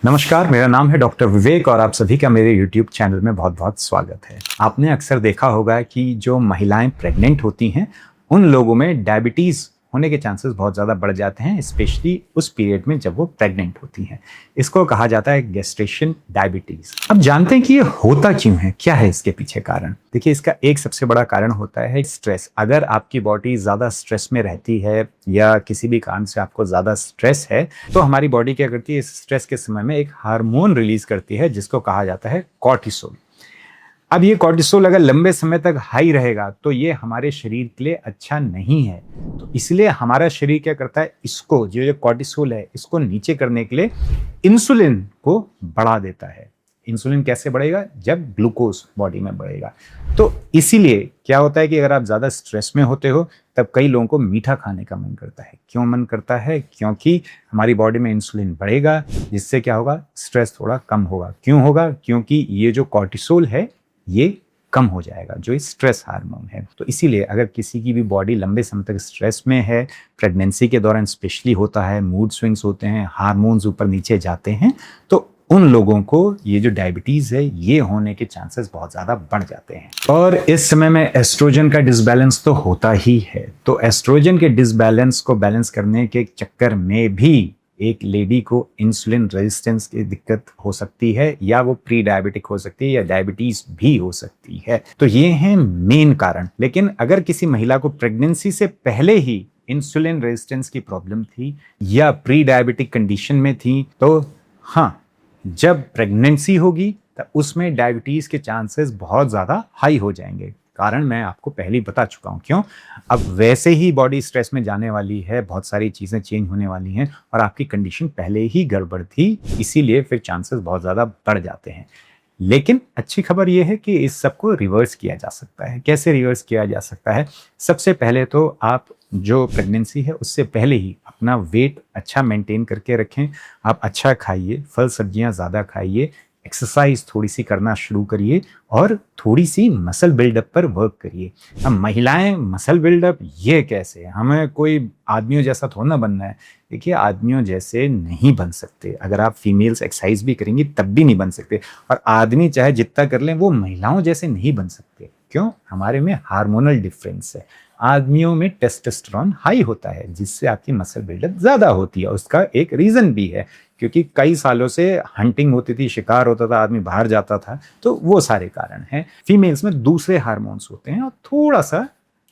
नमस्कार, मेरा नाम है डॉक्टर विवेक और आप सभी का मेरे YouTube चैनल में बहुत बहुत स्वागत है। आपने अक्सर देखा होगा कि जो महिलाएं प्रेग्नेंट होती हैं उन लोगों में डायबिटीज़ होने के चांसेस बहुत ज़्यादा बढ़ जाते हैं, स्पेशली उस पीरियड में जब वो प्रेग्नेंट होती हैं। इसको कहा जाता है गेस्टेशन डायबिटीज़। अब जानते हैं कि ये होता क्यों है, क्या है इसके पीछे कारण। देखिए, इसका एक सबसे बड़ा कारण होता है स्ट्रेस। अगर आपकी बॉडी ज़्यादा स्ट्रेस में रहती है या किसी भी कारण से आपको ज़्यादा स्ट्रेस है तो हमारी बॉडी क्या करती है, इस स्ट्रेस के समय में एक हार्मोन रिलीज करती है जिसको कहा जाता है कॉर्टिसोल। अब ये कॉर्टिसोल अगर लंबे समय तक हाई रहेगा तो ये हमारे शरीर के लिए अच्छा नहीं है। तो इसलिए हमारा शरीर क्या करता है, इसको जो कॉर्टिसोल है इसको नीचे करने के लिए इंसुलिन को बढ़ा देता है। इंसुलिन कैसे बढ़ेगा? जब ग्लूकोज बॉडी में बढ़ेगा। तो इसीलिए क्या होता है कि अगर आप ज़्यादा स्ट्रेस में होते हो तब कई लोगों को मीठा खाने का मन करता है। क्यों मन करता है? क्योंकि हमारी बॉडी में इंसुलिन बढ़ेगा, जिससे क्या होगा, स्ट्रेस थोड़ा कम होगा। क्यों होगा? क्योंकि ये जो कॉर्टिसोल है ये कम हो जाएगा, जो स्ट्रेस हार्मोन है। तो इसीलिए अगर किसी की भी बॉडी लंबे समय तक स्ट्रेस में है, प्रेगनेंसी के दौरान स्पेशली होता है, मूड स्विंग्स होते हैं, हार्मोन्स ऊपर नीचे जाते हैं, तो उन लोगों को ये जो डायबिटीज़ है ये होने के चांसेस बहुत ज़्यादा बढ़ जाते हैं। और इस समय में एस्ट्रोजन का डिसबैलेंस तो होता ही है। तो एस्ट्रोजन के डिसबैलेंस को बैलेंस करने के चक्कर में भी एक लेडी को इंसुलिन रेजिस्टेंस की दिक्कत हो सकती है, या वो प्री डायबिटिक हो सकती है, या डायबिटीज भी हो सकती है। तो ये हैं मेन कारण। लेकिन अगर किसी महिला को प्रेगनेंसी से पहले ही इंसुलिन रेजिस्टेंस की प्रॉब्लम थी या प्री डायबिटिक कंडीशन में थी तो हाँ, जब प्रेगनेंसी होगी तब उसमें डायबिटीज के चांसेस बहुत ज़्यादा हाई हो जाएंगे। कारण मैं आपको पहले ही बता चुका हूँ। क्यों? अब वैसे ही बॉडी स्ट्रेस में जाने वाली है, बहुत सारी चीज़ें चेंज होने वाली हैं और आपकी कंडीशन पहले ही गड़बड़ थी, इसीलिए फिर चांसेस बहुत ज़्यादा बढ़ जाते हैं। लेकिन अच्छी खबर यह है कि इस सब को रिवर्स किया जा सकता है। कैसे रिवर्स किया जा सकता है? सबसे पहले तो आप जो प्रेगनेंसी है उससे पहले ही अपना वेट अच्छा मेंटेन करके रखें। आप अच्छा खाइए, फल सब्जियां ज़्यादा खाइए, एक्सरसाइज थोड़ी सी करना शुरू करिए और थोड़ी सी मसल बिल्डअप पर वर्क करिए। अब महिलाएं मसल बिल्डअप ये कैसे? हमें कोई आदमियों जैसा थोड़ा ना बनना है। देखिए, आदमियों जैसे नहीं बन सकते। अगर आप फीमेल्स एक्सरसाइज भी करेंगी तब भी नहीं बन सकते, और आदमी चाहे जितना कर लें वो महिलाओं जैसे नहीं बन सकते। क्यों? हमारे में हार्मोनल डिफरेंस है। आदमियों में टेस्टोस्टेरोन हाई होता है जिससे आपकी मसल बिल्डअप ज़्यादा होती है। उसका एक रीज़न भी है, क्योंकि कई सालों से हंटिंग होती थी, शिकार होता था, आदमी बाहर जाता था, तो वो सारे कारण हैं। फीमेल्स में दूसरे हार्मोन्स होते हैं और थोड़ा सा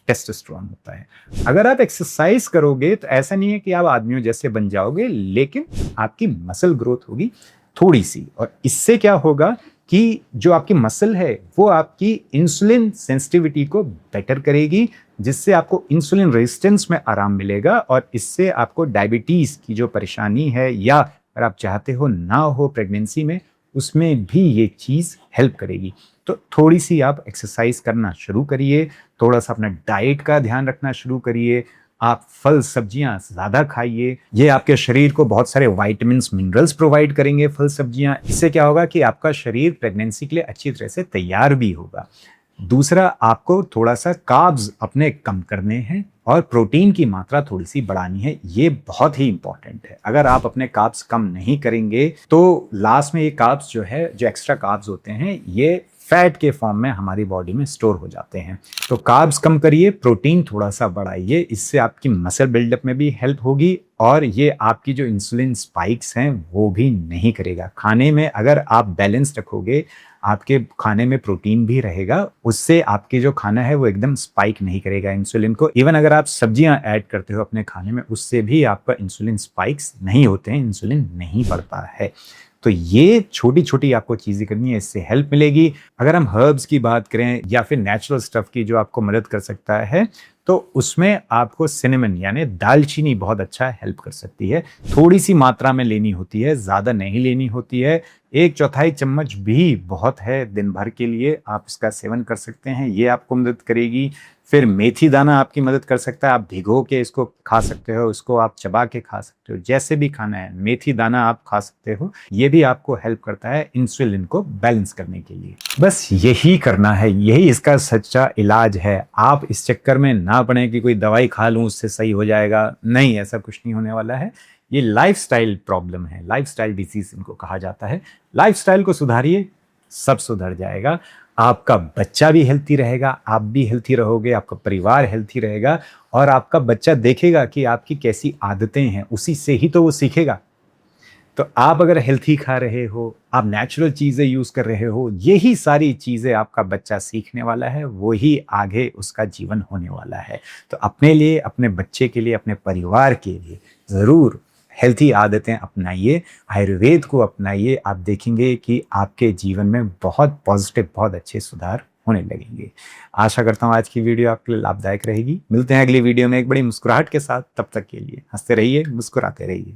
टेस्टोस्टेरोन होता है। अगर आप एक्सरसाइज करोगे तो ऐसा नहीं है कि आप आदमियों जैसे बन जाओगे, लेकिन आपकी मसल ग्रोथ होगी थोड़ी सी, और इससे क्या होगा कि जो आपकी मसल है वो आपकी इंसुलिन सेंसिटिविटी को बेटर करेगी, जिससे आपको इंसुलिन रेजिस्टेंस में आराम मिलेगा, और इससे आपको डायबिटीज़ की जो परेशानी है, या अगर आप चाहते हो ना हो प्रेगनेंसी में, उसमें भी ये चीज़ हेल्प करेगी। तो थोड़ी सी आप एक्सरसाइज करना शुरू करिए, थोड़ा सा अपना डाइट का ध्यान रखना शुरू करिए, आप फल सब्जियां ज़्यादा खाइए। ये आपके शरीर को बहुत सारे वाइटामिन्स मिनरल्स प्रोवाइड करेंगे फल सब्जियां। इससे क्या होगा कि आपका शरीर प्रेगनेंसी के लिए अच्छी तरह से तैयार भी होगा। दूसरा, आपको थोड़ा सा कार्ब्स अपने कम करने हैं और प्रोटीन की मात्रा थोड़ी सी बढ़ानी है। ये बहुत ही इंपॉर्टेंट है। अगर आप अपने कार्ब्स कम नहीं करेंगे तो लास्ट में ये कार्ब्स जो है, जो एक्स्ट्रा कार्ब्स होते हैं, ये फैट के फॉर्म में हमारी बॉडी में स्टोर हो जाते हैं। तो कार्ब्स कम करिए, प्रोटीन थोड़ा सा बढ़ाइए। इससे आपकी मसल बिल्डअप में भी हेल्प होगी और ये आपकी जो इंसुलिन स्पाइक्स हैं वो भी नहीं करेगा। खाने में अगर आप बैलेंस रखोगे, आपके खाने में प्रोटीन भी रहेगा, उससे आपके जो खाना है वो एकदम स्पाइक नहीं करेगा इंसुलिन को। इवन अगर आप सब्जियां ऐड करते हो अपने खाने में, उससे भी आपका इंसुलिन स्पाइक्स नहीं होते हैं, इंसुलिन नहीं बढ़ता है। तो ये छोटी छोटी आपको चीज़ें करनी है, इससे हेल्प मिलेगी। अगर हम हर्ब्स की बात करें या फिर नेचुरल स्टफ़ की जो आपको मदद कर सकता है, तो उसमें आपको सिनेमन यानी दालचीनी बहुत अच्छा हेल्प कर सकती है। थोड़ी सी मात्रा में लेनी होती है, ज़्यादा नहीं लेनी होती है। 1/4 चम्मच भी बहुत है दिन भर के लिए, आप इसका सेवन कर सकते हैं, ये आपको मदद करेगी। फिर मेथी दाना आपकी मदद कर सकता है, आप भिगो के इसको खा सकते हो, इसको आप चबा के खा सकते हो, जैसे भी खाना है मेथी दाना आप खा सकते हो। ये भी आपको हेल्प करता है इंसुलिन को बैलेंस करने के लिए। बस यही करना है, यही इसका सच्चा इलाज है। आप इस चक्कर में ना पड़े कि कोई दवाई खा लूँ उससे सही हो जाएगा, नहीं, ऐसा कुछ नहीं होने वाला है। ये लाइफस्टाइल प्रॉब्लम है, लाइफस्टाइल डिसीज इनको कहा जाता है। लाइफस्टाइल को सुधारिए, सब सुधर जाएगा। आपका बच्चा भी हेल्थी रहेगा, आप भी हेल्थी रहोगे, आपका परिवार हेल्थी रहेगा, और आपका बच्चा देखेगा कि आपकी कैसी आदतें हैं, उसी से ही तो वो सीखेगा। तो आप अगर हेल्थी खा रहे हो, आप नेचुरल चीज़ें यूज़ कर रहे हो, यही सारी चीज़ें आपका बच्चा सीखने वाला है, वही आगे उसका जीवन होने वाला है। तो अपने लिए, अपने बच्चे के लिए, अपने परिवार के लिए ज़रूर हेल्थी आदतें अपनाइए, आयुर्वेद को अपनाइए। आप देखेंगे कि आपके जीवन में बहुत पॉजिटिव, बहुत अच्छे सुधार होने लगेंगे। आशा करता हूँ आज की वीडियो आपके लिए लाभदायक रहेगी। मिलते हैं अगली वीडियो में एक बड़ी मुस्कुराहट के साथ। तब तक के लिए हंसते रहिए, मुस्कुराते रहिए।